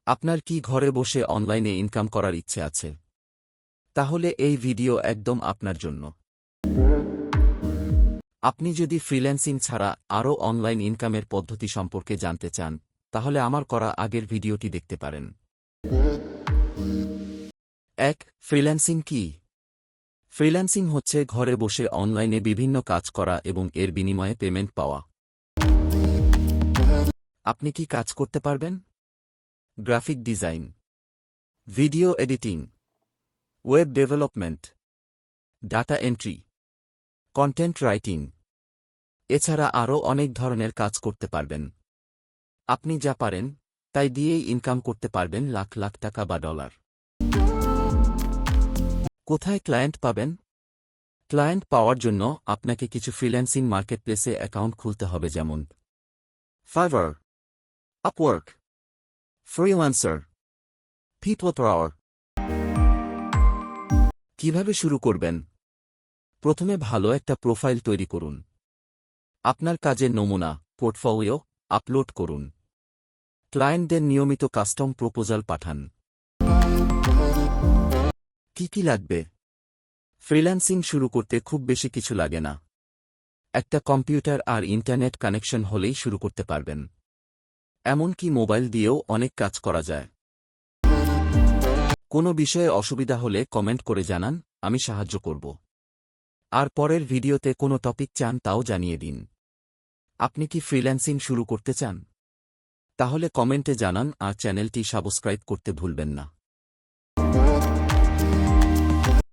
আপনার কি ঘরে বসে অনলাইনে ইনকাম করার ইচ্ছে আছে? তাহলে এই ভিডিও একদম আপনার জন্য। আপনি যদি ফ্রিল্যান্সিং ছাড়া আরও অনলাইন ইনকামের পদ্ধতি সম্পর্কে জানতে চান, তাহলে আমার করা আগের ভিডিওটি দেখতে পারেন। ১. ফ্রিল্যান্সিং কি? ফ্রিল্যান্সিং হচ্ছে ঘরে বসে অনলাইনে বিভিন্ন কাজ করা এবং এর বিনিময়ে পেমেন্ট পাওয়া। আপনি কি কাজ করতে পারবেন? Graphic design, video editing, web development, data entry, content writing, এছাড়া আরও অনেক ধরনের কাজ করতে পারবেন। আপনি যা পারেন তাই দিয়েই ইনকাম করতে পারবেন লাখ লাখ টাকা বা ডলার। কোথায় ক্লায়েন্ট পাবেন? ক্লায়েন্ট পাওয়ার জন্য আপনাকে কিছু ফ্রিল্যান্সিং মার্কেটপ্লেসে অ্যাকাউন্ট খুলতে হবে, যেমন ফাইবার, আপওয়ার্ক, ফ্রিল্যান্সার, পিপলপাওয়ার। কিভাবে শুরু করবেন? প্রথমে ভালো একটা প্রোফাইল তৈরি করুন। আপনার কাজের নমুনা, পোর্টফোলিও আপলোড করুন। ক্লায়েন্টদের নিয়মিত কাস্টম প্রপোজাল পাঠান। কি লাগবে? ফ্রিল্যান্সিং শুরু করতে খুব বেশি কিছু লাগে না। একটা কম্পিউটার আর ইন্টারনেট কানেকশন হলেই শুরু করতে পারবেন। এমনকি মোবাইল দিয়েও অনেক কাজ করা যায়। কোনো বিষয়ে অসুবিধা হলে কমেন্ট করে জানান, আমি সাহায্য করব। আর পরের ভিডিওতে কোনো টপিক চান তাও জানিয়ে দিন। আপনি কি ফ্রিল্যান্সিং শুরু করতে চান? তাহলে কমেন্টে জানান আর চ্যানেলটি সাবস্ক্রাইব করতে ভুলবেন না।